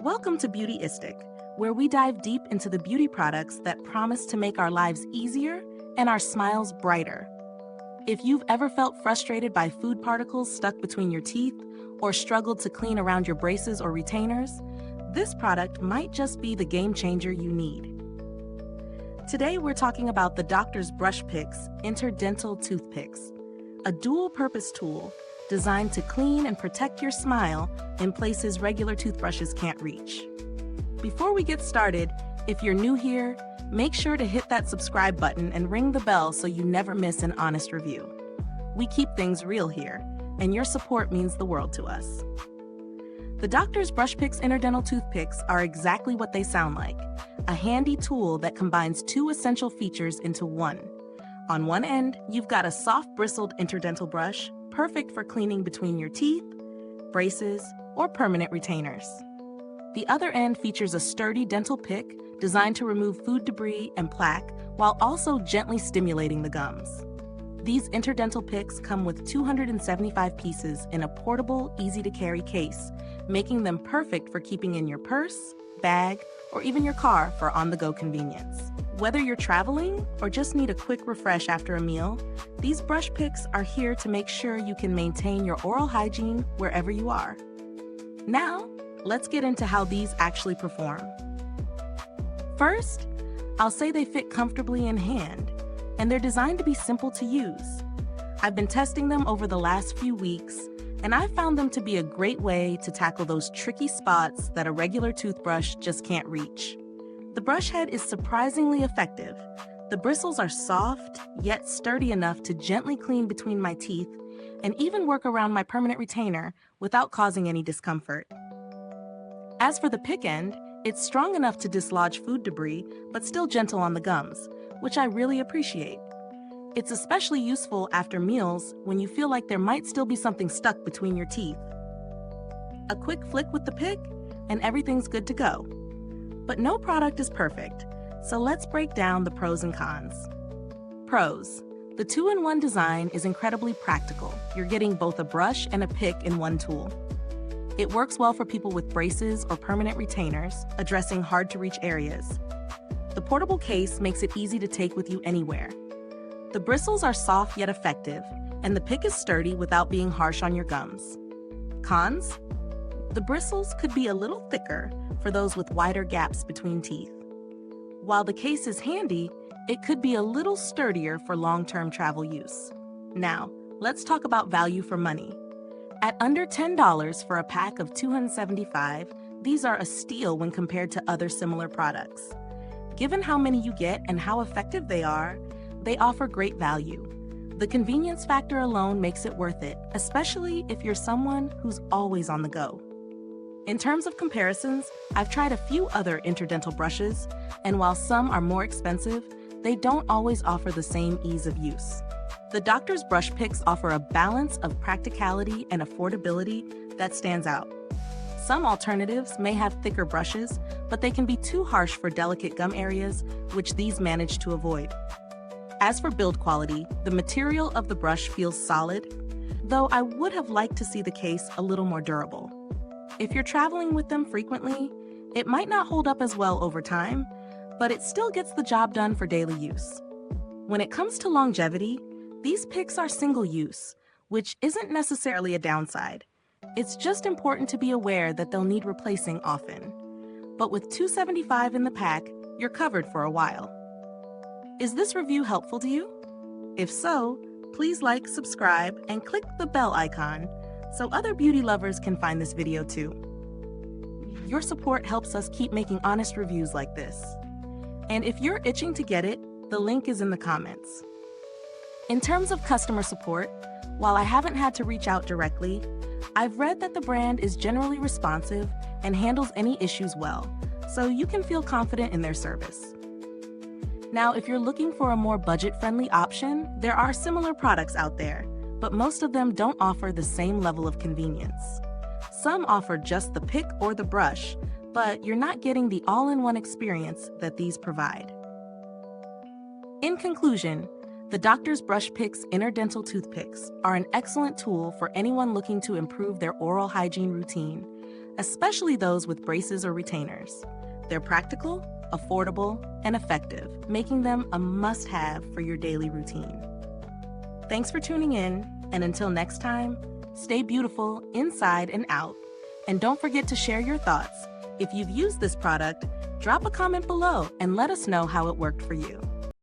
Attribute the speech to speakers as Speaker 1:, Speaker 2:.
Speaker 1: Welcome to Beautyistic, where we dive deep into the beauty products that promise to make our lives easier and our smiles brighter. If you've ever felt frustrated by food particles stuck between your teeth or struggled to clean around your braces or retainers, this product might just be the game changer you need. Today we're talking about the Doctor's BrushPicks Interdental Toothpicks, a dual-purpose tool designed to clean and protect your smile in places regular toothbrushes can't reach. Before we get started, if you're new here, make sure to hit that subscribe button and ring the bell so you never miss an honest review. We keep things real here, and your support means the world to us. The Doctor's BrushPicks Interdental Toothpicks are exactly what they sound like, a handy tool that combines two essential features into one. On one end, you've got a soft-bristled interdental brush, perfect for cleaning between your teeth, braces, or permanent retainers. The other end features a sturdy dental pick designed to remove food debris and plaque while also gently stimulating the gums. These interdental picks come with 275 pieces in a portable, easy-to-carry case, making them perfect for keeping in your purse, bag, or even your car for on-the-go convenience. Whether you're traveling or just need a quick refresh after a meal, these brush picks are here to make sure you can maintain your oral hygiene wherever you are. Now, let's get into how these actually perform. First, I'll say they fit comfortably in hand, and they're designed to be simple to use. I've been testing them over the last few weeks, and I've found them to be a great way to tackle those tricky spots that a regular toothbrush just can't reach. The brush head is surprisingly effective. The bristles are soft, yet sturdy enough to gently clean between my teeth and even work around my permanent retainer without causing any discomfort. As for the pick end, it's strong enough to dislodge food debris, but still gentle on the gums, which I really appreciate. It's especially useful after meals when you feel like there might still be something stuck between your teeth. A quick flick with the pick, and everything's good to go. But no product is perfect, so let's break down the pros and cons. Pros. The two-in-one design is incredibly practical. You're getting both a brush and a pick in one tool. It works well for people with braces or permanent retainers, addressing hard-to-reach areas. The portable case makes it easy to take with you anywhere. The bristles are soft yet effective, and the pick is sturdy without being harsh on your gums. Cons? The bristles could be a little thicker for those with wider gaps between teeth. While the case is handy, it could be a little sturdier for long-term travel use. Now, let's talk about value for money. At under $10 for a pack of 275, these are a steal when compared to other similar products. Given how many you get and how effective they offer great value. The convenience factor alone makes it worth it, especially if you're someone who's always on the go. In terms of comparisons, I've tried a few other interdental brushes, and while some are more expensive, they don't always offer the same ease of use. The Doctor's BrushPicks offer a balance of practicality and affordability that stands out. Some alternatives may have thicker brushes, but they can be too harsh for delicate gum areas, which these manage to avoid. As for build quality, the material of the brush feels solid, though I would have liked to see the case a little more durable. If you're traveling with them frequently, it might not hold up as well over time, but it still gets the job done for daily use. When it comes to longevity, these picks are single-use, which isn't necessarily a downside. It's just important to be aware that they'll need replacing often. But with 275 in the pack, you're covered for a while. Is this review helpful to you? If so, please like, subscribe, and click the bell icon so other beauty lovers can find this video too. Your support helps us keep making honest reviews like this. And if you're itching to get it, the link is in the comments. In terms of customer support, while I haven't had to reach out directly, I've read that the brand is generally responsive and handles any issues well, so you can feel confident in their service. Now, if you're looking for a more budget-friendly option, there are similar products out there, but most of them don't offer the same level of convenience. Some offer just the pick or the brush, but you're not getting the all-in-one experience that these provide. In conclusion, the Doctor's BrushPicks Interdental Toothpicks are an excellent tool for anyone looking to improve their oral hygiene routine, especially those with braces or retainers. They're practical, affordable, and effective, making them a must-have for your daily routine. Thanks for tuning in, and until next time, stay beautiful inside and out. And don't forget to share your thoughts. If you've used this product, drop a comment below and let us know how it worked for you.